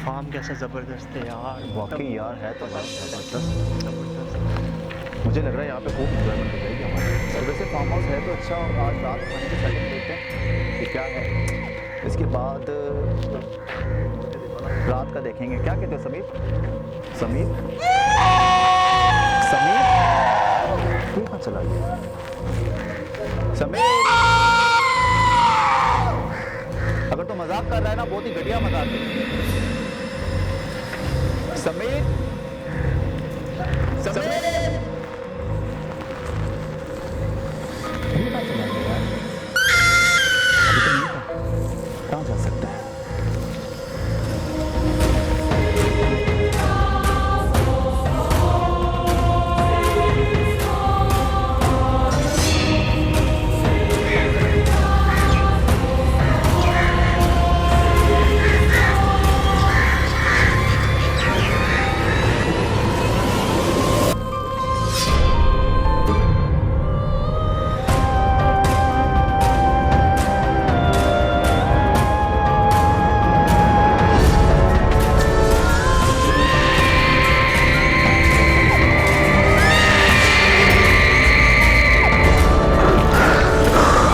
Farm कैसा ज़बरदस्त है यार, वाकई यार है तो ज़बरदस्त। ज़बरदस्त। मुझे लग रहा है यहाँ पे खूब इंजॉयमेंट हो जाएगी हमारी। तो वैसे फार्म हाउस है तो अच्छा, और आज रात खाने की सेटिंग देखते हैं कि क्या है। इसके बाद रात का देखेंगे। क्या कहते हो समीर? समीर समीर ये कहाँ चला गया? समीर अगर तो मजाक कर रहा है ना, बहुत ही घटिया मजाक है। समीर समीर ये कहाँ चला गया यार? अभी तो नहीं था, कहाँ जा सकता है?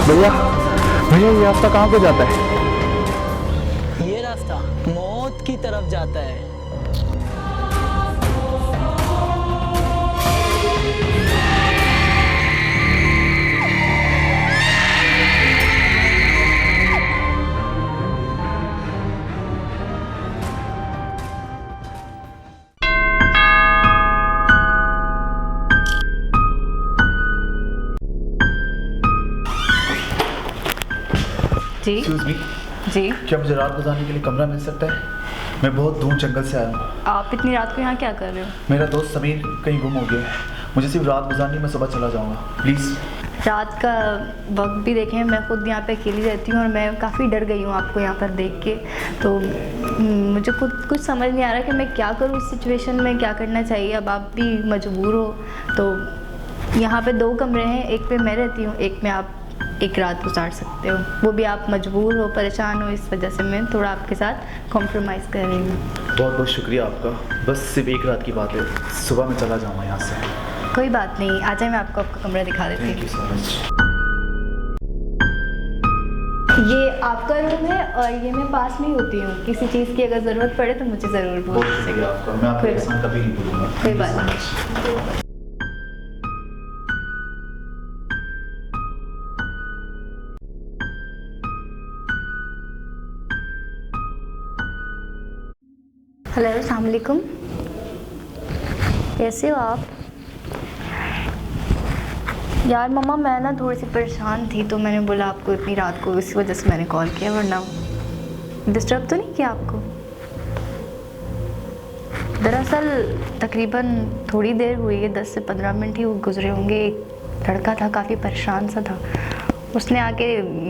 भैया भैया ये रास्ता कहाँ को जाता है? ये रास्ता मौत की तरफ जाता है। जी एक्सक्यूज मी, जी। क्या मुझे रात गुजारने के लिए कमरा मिल सकता है? मैं बहुत दूर जंगल से आया हूँ। आप इतनी रात को यहाँ क्या कर रहे हो? मेरा दोस्त समीर कहीं गुम हो गया है। मुझे सिर्फ रात गुजारनी, मैं सुबह चला जाऊँगा प्लीज़। रात का वक्त भी देखें, मैं खुद यहाँ पे अकेली रहती हूँ और मैं काफ़ी डर गई हूँ आपको यहाँ पर देख के। तो मुझे खुद कुछ समझ नहीं आ रहा कि मैं क्या करूँ इस सिचुएशन में, क्या करना चाहिए। अब आप भी मजबूर हो तो यहाँ पे 2 कमरे हैं, एक पे मैं रहती हूँ, एक में आप एक रात गुजार सकते हो। वो भी आप मजबूर हो, परेशान हो, इस वजह से मैं थोड़ा आपके साथ कॉम्प्रोमाइज़ कर रही हूँ। बहुत बहुत शुक्रिया आपका। बस सिर्फ एक रात की बात है, सुबह मैं चला जाऊँगा यहाँ से। कोई बात नहीं, आ जाए, मैं आपको आपका कमरा दिखा देती थैंक हूँ। You so much. ये आपका रूम है और ये मैं पास में ही होती हूँ। किसी चीज़ की अगर ज़रूरत पड़े तो मुझे ज़रूर बोल बहुत शुक्रिया आपका, मैं आपका एहसान कभी नहीं भूलूंगा। कोई बात नहीं। हेलो, अस्सलाम वालेकुम। कैसे हो आप? यार मम्मा, मैं ना थोड़ी सी परेशान थी तो मैंने बोला आपको इतनी रात को, इसी वजह से मैंने कॉल किया। वरना डिस्टर्ब तो नहीं किया आपको? दरअसल तकरीबन थोड़ी देर हुई है, 10 से 15 मिनट ही गुजरे होंगे। एक लड़का था, काफ़ी परेशान सा था। उसने आके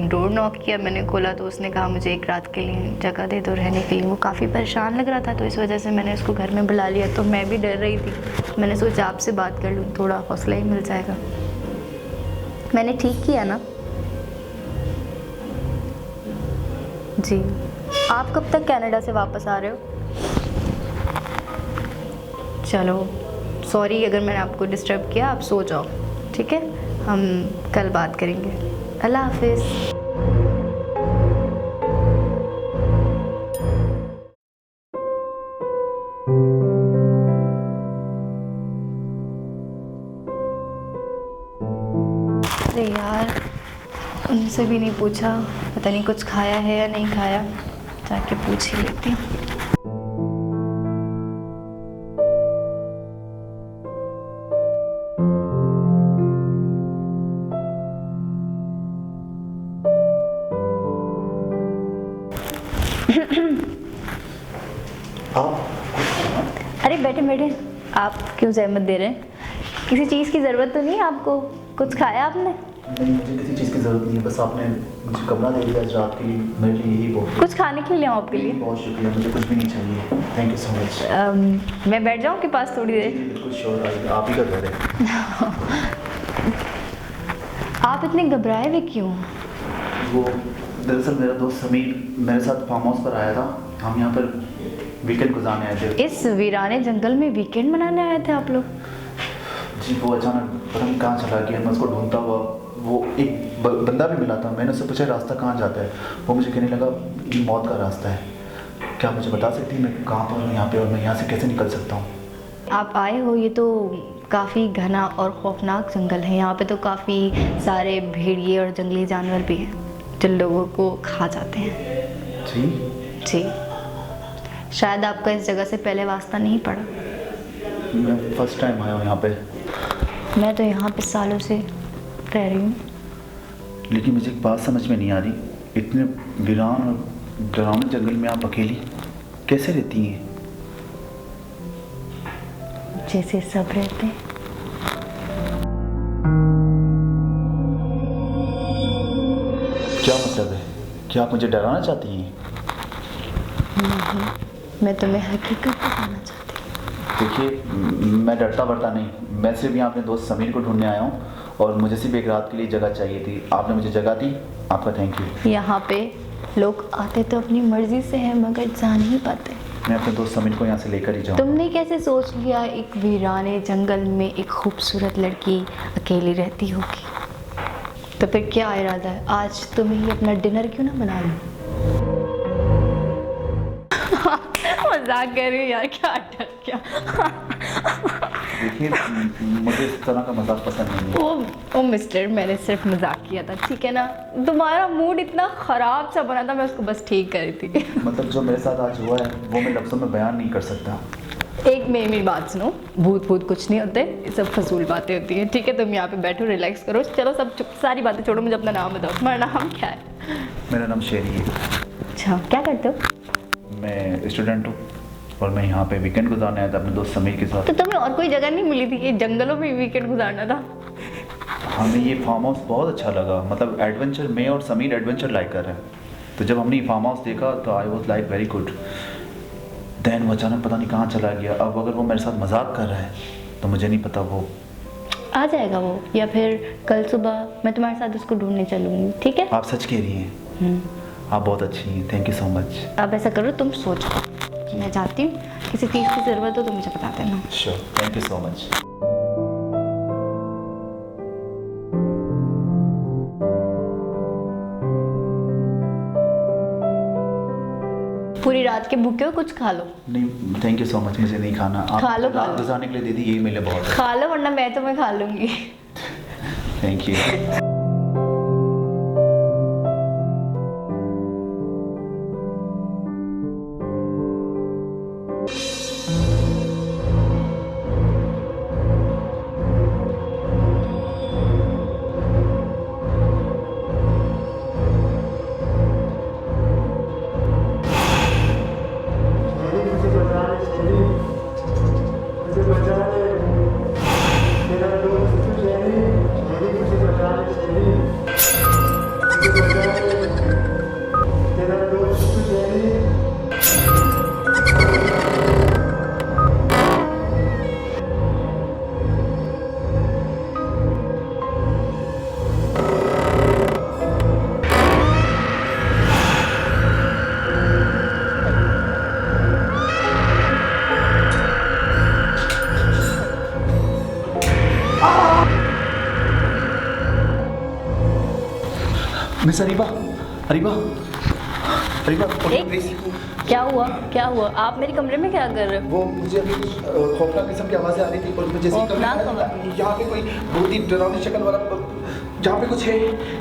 डोर नॉक किया, मैंने खोला तो उसने कहा मुझे एक रात के लिए जगह दे दो रहने के लिए। वो काफ़ी परेशान लग रहा था तो इस वजह से मैंने उसको घर में बुला लिया। तो मैं भी डर रही थी, मैंने सोचा आपसे बात कर लूँ, थोड़ा हौसला ही मिल जाएगा। मैंने ठीक किया ना? जी। आप कब तक कनाडा से वापस आ रहे हो? चलो सॉरी अगर मैंने आपको डिस्टर्ब किया, आप सो जाओ, ठीक है? हम कल बात करेंगे। अल्लाह हाफिज़। अरे यार, उनसे भी नहीं पूछा, पता नहीं कुछ खाया है या नहीं खाया, जाके पूछ ही लेती हूँ। अरे बैठे बैठे, आप क्यों ज़हमत दे रहे हैं? किसी चीज़ की ज़रूरत तो नहीं है आपको? कुछ खाया आपने? नहीं, मुझे किसी चीज़ की ज़रूरत नहीं है, बस आपने मुझे कमरा दे दिया आज रात के लिए, मेरे लिए यही बहुत है। कुछ खाने के लिए लाऊं आपके लिए? बहुत शुक्रिया, मुझे कुछ भी नहीं चाहिए। Thank you so much. मैं बैठ जाऊँ आपके पास थोड़ी देर? बिल्कुल श्योर, आइए, आप ही का घर है। आप इतने घबराए हुए क्यों? वो दरअसल मेरा दोस्त समीर मेरे साथ फार्म हाउस पर आया था। हम यहाँ पर वीकेंड गुजारने आए थे। इस वीराने जंगल में वीकेंड मनाने आए थे आप लोग? जी वो अचानक पता नहीं कहाँ चला गया, मैं उसको ढूंढता हुआ, वो एक बंदा भी मिला था, मैंने उससे पूछा रास्ता कहाँ जाता है, वो मुझे कहने लगा ये मौत का रास्ता है। क्या मुझे बता सकती है मैं कहाँ पर हूँ यहाँ पे और मैं यहाँ से कैसे निकल सकता हूँ? आप आए हो, ये तो काफ़ी घना और खौफनाक जंगल है। यहाँ पे तो काफ़ी सारे भेड़िए और जंगली जानवर भी हैं जो लोगों को खा जाते हैं। जी जी, शायद आपका इस जगह से पहले वास्ता नहीं पड़ा। मैं फर्स्ट टाइम आया हूँ यहाँ पे। मैं तो यहाँ पे सालों से रह रही हूँ। लेकिन मुझे एक बात समझ में नहीं आ रही, इतने वीरान और डरावने जंगल में आप अकेली कैसे रहती हैं? जैसे सब रहते हैं। क्या मतलब है? क्या आप मुझे डराना चाहती हैं? नहीं, मैं तुम्हें हकीकत बताना चाहती हूँ। देखिए मैं डरता वरता नहीं, मैं सिर्फ यहाँ अपने दोस्त समीर को ढूंढने आया हूँ और मुझे सिर्फ एक रात के लिए जगह चाहिए थी। आपने मुझे जगह दी, आपका थैंक यू। यहाँ पे लोग आते तो अपनी मर्जी से हैं मगर जा नहीं पाते। मैं अपने दोस्त समीर को यहाँ से लेकर ही जाऊँ। तुमने कैसे सोच लिया एक वीराने जंगल में एक खूबसूरत लड़की अकेली रहती होगी? तो फिर क्या इरादा है, आज तुम्हें ही अपना डिनर क्यों ना बना लूं? मजाक कर रही हूँ यार, क्या डर क्या। देखिए मुझे इस तरह का मजाक पसंद नहीं है। ओ मिस्टर, मैंने सिर्फ मजाक किया था, ठीक है ना? तुम्हारा मूड इतना ख़राब सा बना था, मैं उसको बस ठीक कर रही थी। मतलब जो मेरे साथ आज हुआ है वो मैं लफ्ज़ों में बयान नहीं कर सकता। एक मेरी बात सुनो, भूत भूत कुछ नहीं होते, ये सब फजूल बातें होती हैं, ठीक है? तुम यहाँ पे बैठो, रिलैक्स करो, चलो सब चुप, सारी बातें छोड़ो, मुझे अपना नाम बताओ। तुम्हारा नाम क्या है? मेरा नाम शेरी है। अच्छा, क्या करते हो? मैं स्टूडेंट हूँ और मैं यहाँ पे वीकेंड गुजारने आया था अपने दोस्त समीर के साथ। तो तुम्हें और कोई जगह नहीं मिली थी? ये जंगलों में वीकेंड गुजारना था? हमें ये फार्म हाउस बहुत अच्छा लगा, मतलब एडवेंचर, मैं और समीर एडवेंचर लाइक कर रहे हैं। तो जब हमने ये फार्म हाउस देखा तो I was like very good. Then वो अचानक पता नहीं कहाँ चला गया। अब अगर वो मेरे साथ मजाक कर रहा है तो मुझे नहीं पता वो आ जाएगा वो, या फिर कल सुबह मैं तुम्हारे साथ उसको ढूंढने चलूँगी, ठीक है? आप सच कह रही हैं। आप बहुत अच्छी हैं, थैंक यू सो मच। अब ऐसा करो, तुम सोचो, मैं जाती हूँ, किसी चीज़ की ज़रूरत हो तो मुझे बता देना। Sure, thank you so much. पूरी रात के भूखे हो, कुछ खा लो। नहीं थैंक यू सो मच, मुझे नहीं खाना। आप खा लो, रात गुजारने के लिए दीदी यही मेरे लिए बहुत है। खा लो वरना मैं तुम्हें खा लूँगी। Thank you. Miss Areeba, Areeba, Areeba please. क्या हुआ, क्या हुआ? आप मेरे कमरे में क्या कर रहे हो? वो मुझे अभी कुछ खौफनाक किस्म की आवाज़ें आ रही थी और मुझे जैसे यहाँ पे कोई बहुत ही डरावनी शक्ल वाला, यहाँ पे कुछ है।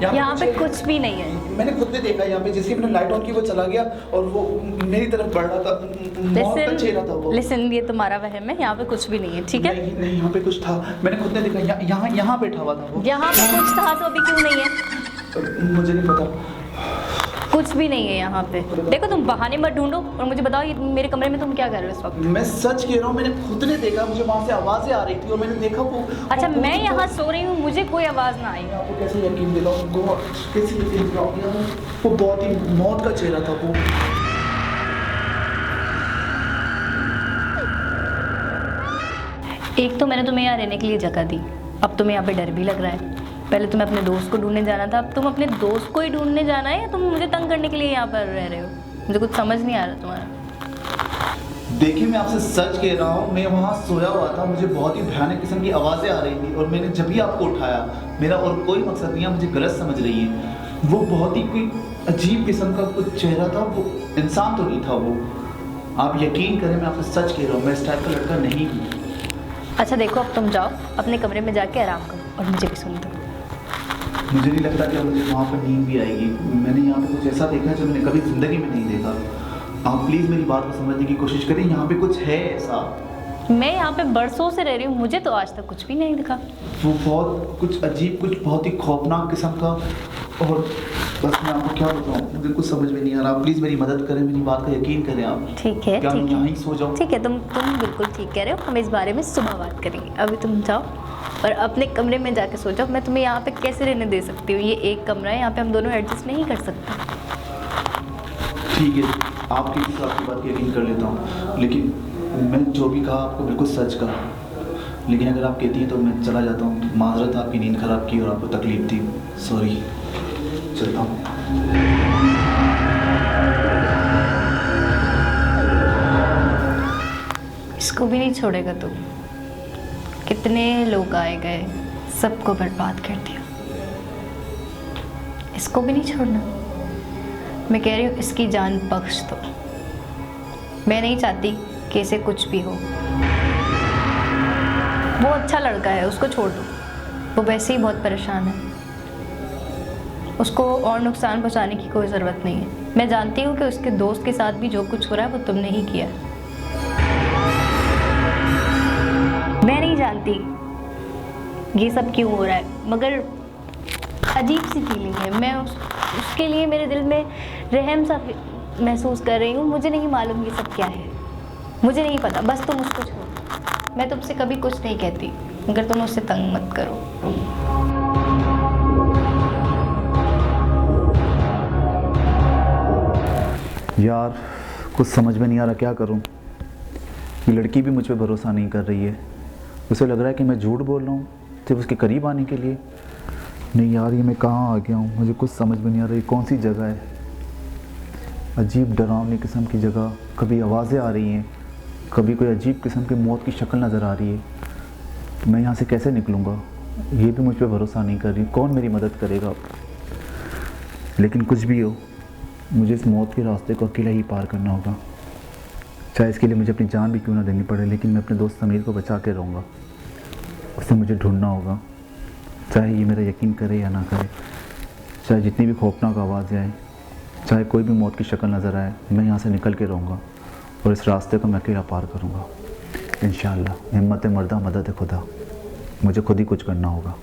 यहाँ पे कुछ भी नहीं है। मैंने खुद ने देखा, यहाँ पे जैसे मैंने लाइट ऑन की वो चला गया और वो मेरी तरफ बढ़ रहा था, मौत का चेहरा था वो। लिसन, ये तुम्हारा वहम है, यहाँ पे कुछ भी नहीं है, ठीक है? नहीं नहीं, यहाँ पे कुछ था, मैंने खुद ने देखा, यहाँ बैठा हुआ था वो। यहाँ पे कुछ था तो अभी क्यों नहीं है? मुझे नहीं पता, कुछ भी नहीं है यहाँ पे। देखो तुम बहाने मत ढूंढो और मुझे बताओ ये मेरे कमरे में तुम क्या कर रहे हो इस वक्त? मैं सच कह रहा हूँ, मैंने खुद ने देखा, मुझे वहाँ से आवाज़ें आ रही थी और मैंने देखा वो। अच्छा, मैं यहाँ सो रही हूँ, मुझे कोई आवाज़ ना आई। आपको कैसे यकीन दिलाऊं, उनको कैसे यकीन दिलाऊं? वो बहुत ही मौत का चेहरा था वो। एक तो मैंने तुम्हें यहाँ रहने के लिए जगह दी, अब तुम्हें यहाँ पे डर भी लग रहा है। पहले तुम्हें अपने दोस्त को ढूंढने जाना था, अब तुम अपने दोस्त को ही ढूंढने जाना है या तुम मुझे तंग करने के लिए यहाँ पर रह रहे हो? मुझे कुछ समझ नहीं आ रहा तुम्हारा। देखिए मैं आपसे सच कह रहा हूँ, मैं वहाँ सोया हुआ था, मुझे बहुत ही भयानक किस्म की आवाज़ें आ रही थी और मैंने जब भी आपको उठाया, मेरा और कोई मकसद नहीं है, मुझे गलत समझ रही है। वो बहुत ही कोई अजीब किस्म का कुछ चेहरा था, वो इंसान तो नहीं था वो। आप यकीन करें, मैं आपसे सच कह रहा हूँ, मैं इस टाइप का लड़का नहीं हूँ। अच्छा देखो, अब तुम जाओ अपने कमरे में जाके आराम करो और मुझे भी सुन दो। मुझे नहीं लगता कि मुझे वहाँ पर नींद भी आएगी। मैंने यहाँ पे कुछ ऐसा देखा है जो मैंने कभी ज़िंदगी में नहीं देखा। आप प्लीज़ मेरी बात को समझने की कोशिश करें, यहाँ पे कुछ है ऐसा। मैं यहाँ पे बरसों से रह रही हूँ, मुझे तो आज तक कुछ भी नहीं दिखा। वो बहुत कुछ अजीब, कुछ बहुत ही खौफनाक किस्म का, और बस मैं आपको क्या बताऊँ, मुझे कुछ समझ में नहीं आ रहा। आप प्लीज़ मेरी मदद करें, मेरी बात का यकीन करें आप। ठीक है, क्या मैं ठीक यहाँ है, ही सो जाऊँ? ठीक है, तुम बिल्कुल ठीक कह रहे हो। हम इस बारे में सुबह बात करेंगे। अभी तुम जाओ और अपने कमरे में जाके सो जाओ। मैं तुम्हें यहाँ पे कैसे रहने दे सकती हूँ? ये एक कमरा है, यहाँ पे हम दोनों एडजस्ट नहीं कर सकते। ठीक है, आपकी बात यकीन कर लेता हूँ, लेकिन मैं जो भी कहा आपको बिल्कुल सच कहा। लेकिन अगर आप कहती हैं तो मैं चला जाता हूँ। माजरत, आपकी नींद ख़राब की और आपको तकलीफ दी, सॉरी, चलता हूँ। इसको भी नहीं छोड़ेगा तू? कितने लोग आए गए, सबको बर्बाद कर दिया। इसको भी नहीं छोड़ना? मैं कह रही हूँ इसकी जान बख्श दो। मैं नहीं चाहती कि इसे कुछ भी हो। वो अच्छा लड़का है, उसको छोड़ दो। वो वैसे ही बहुत परेशान है, उसको और नुकसान पहुंचाने की कोई ज़रूरत नहीं है। मैं जानती हूँ कि उसके दोस्त के साथ भी जो कुछ हो रहा है वो तुमने ही किया है। मैं नहीं जानती ये सब क्यों हो रहा है, मगर अजीब सी फीलिंग है। मैं उसके लिए मेरे दिल में रहम सा महसूस कर रही हूँ। मुझे नहीं मालूम ये सब क्या है, मुझे नहीं पता। बस तुम उसको छोड़ो। मैं तुमसे कभी कुछ नहीं कहती, मगर तुम उससे तंग मत करो। यार कुछ समझ में नहीं आ रहा, क्या करूं? ये लड़की भी मुझ पे भरोसा नहीं कर रही है। उसे लग रहा है कि मैं झूठ बोल रहा हूँ सिर्फ उसके करीब आने के लिए। नहीं यार, ये मैं कहाँ आ गया हूँ? मुझे कुछ समझ में नहीं आ रहा, ये कौन सी जगह है? अजीब डरावनी किस्म की जगह, कभी आवाज़ें आ रही हैं, कभी कोई अजीब किस्म की मौत की शक्ल नज़र आ रही है। मैं यहाँ से कैसे निकलूँगा? ये भी मुझ पे भरोसा नहीं कर रही, कौन मेरी मदद करेगा? लेकिन कुछ भी हो, मुझे इस मौत के रास्ते को अकेला ही पार करना होगा। चाहे इसके लिए मुझे अपनी जान भी क्यों ना देनी पड़े, लेकिन मैं अपने दोस्त समीर को बचा के रहूँगा। उसे मुझे ढूंढना होगा, चाहे ये मेरा यकीन करे या ना करे, चाहे जितनी भी खौफनाक आवाज़ें आए, चाहे कोई भी मौत की शक्ल नज़र आए, मैं यहाँ से निकल के रहूँगा और इस रास्ते को मैं अकेला पार करूँगा इंशाअल्लाह। हिम्मत मर्दा, मदद खुदा। मुझे खुद ही कुछ करना होगा।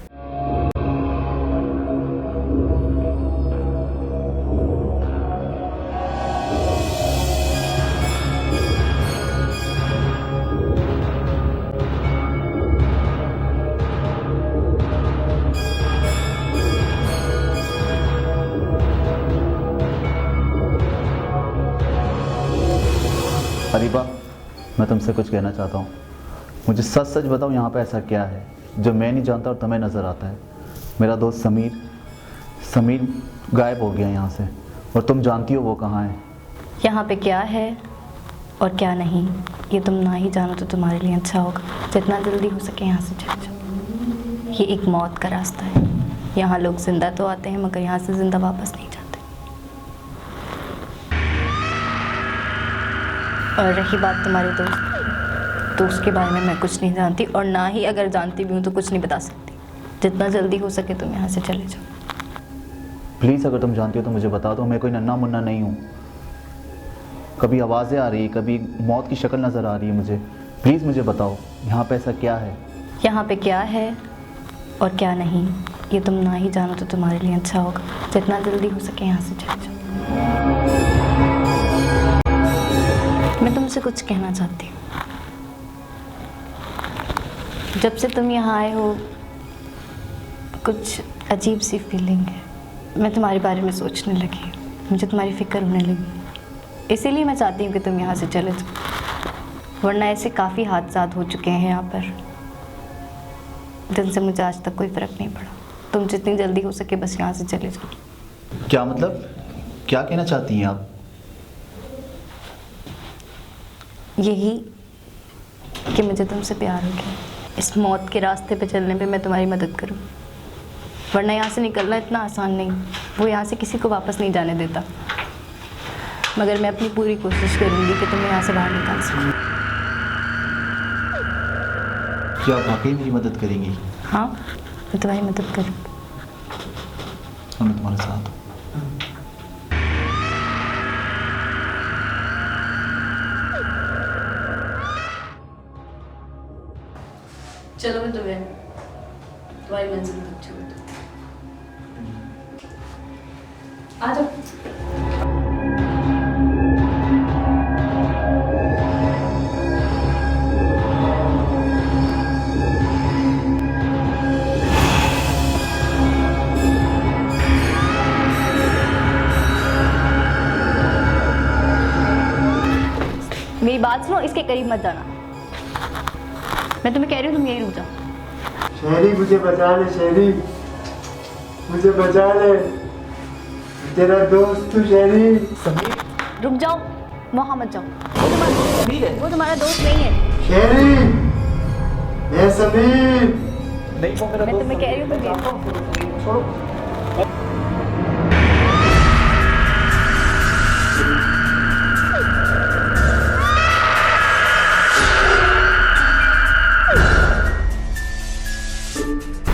अरीबा, मैं तुमसे कुछ कहना चाहता हूँ। मुझे सच सच बताओ, यहाँ पे ऐसा क्या है जो मैं नहीं जानता और तुम्हें नज़र आता है? मेरा दोस्त समीर गायब हो गया यहाँ से, और तुम जानती हो वो कहाँ है। यहाँ पे क्या है और क्या नहीं, ये तुम ना ही जानो तो तुम्हारे लिए अच्छा होगा। जितना जल्दी हो सके यहाँ से चले जाओ। ये एक मौत का रास्ता है। यहाँ लोग जिंदा तो आते हैं, मगर यहाँ से जिंदा वापस नहीं जाते। और रही बात तुम्हारे दोस्त, तो उसके बारे में मैं कुछ नहीं जानती, और ना ही अगर जानती भी हूँ तो कुछ नहीं बता सकती। जितना जल्दी हो सके तुम यहाँ से चले जाओ। प्लीज़, अगर तुम जानती हो तो मुझे बता दो। मैं कोई नन्ना मुन्ना नहीं हूँ। कभी आवाज़ें आ रही है, कभी मौत की शक्ल नज़र आ रही है मुझे। प्लीज़ मुझे बताओ, यहाँ पे ऐसा क्या है? यहाँ पे क्या है और क्या नहीं, ये तुम ना ही जानो तो तुम्हारे लिए अच्छा होगा। जितना जल्दी हो सके यहाँ से चले जाओ। मैं तुमसे कुछ कहना चाहती हूँ। जब से तुम यहाँ आए हो, कुछ अजीब सी फीलिंग है। मैं तुम्हारे बारे में सोचने लगी, मुझे तुम्हारी फिक्र होने लगी। इसीलिए मैं चाहती हूँ कि तुम यहाँ से चले जाओ, वरना ऐसे काफ़ी हादसात हो चुके हैं यहाँ पर, जिनसे मुझे आज तक कोई फ़र्क नहीं पड़ा। तुम जितनी जल्दी हो सके बस यहाँ से चले जाओ। क्या मतलब? क्या कहना चाहती हैं आप? यही कि मुझे तुमसे प्यार हो गया। इस मौत के रास्ते पे चलने पे मैं तुम्हारी मदद करूं, वरना यहाँ से निकलना इतना आसान नहीं। वो यहाँ से किसी को वापस नहीं जाने देता, मगर मैं अपनी पूरी कोशिश करूंगी कि तुम्हें यहाँ से बाहर निकाल सकूं। क्या आप वाकई मेरी मदद करेंगी? हाँ, मैं तुम्हारी मदद करूँगी। मैं तुम्हारे साथ हूँ। चलो मैं तुम्हें तुम्हारी मंजिल तक छोड़ दूँ। आ जाओ। मेरी बात सुनो, इसके करीब मत जाना। मैं तुम्हें कह रही हूँ तुम यहीं रुक जाओ। शेरी मुझे बचा ले, शेरी मुझे बचा ले, तेरा दोस्त तू शेरी। रुक जाओ, वहाँ मत जाओ। वो तुम्हारा दोस्त नहीं है। शेरी, मैं समीर। मैं तुम्हें कह रही हूँ तुम यहीं छोड़ो।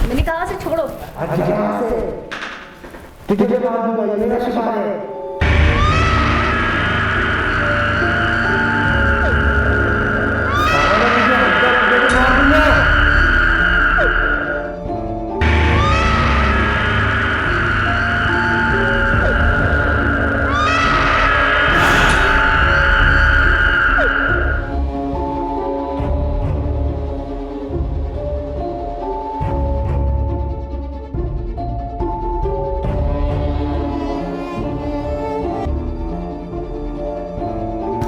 मैंने कहा से छोड़ो। तुझे मार दूंगा, ये मेरा शिकार है।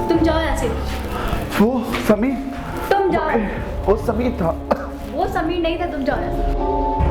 तुम जाओ यहाँ से। वो समीर, तुम जाओ। वो समीर था। वो समीर नहीं था, तुम जाओ यहाँ से।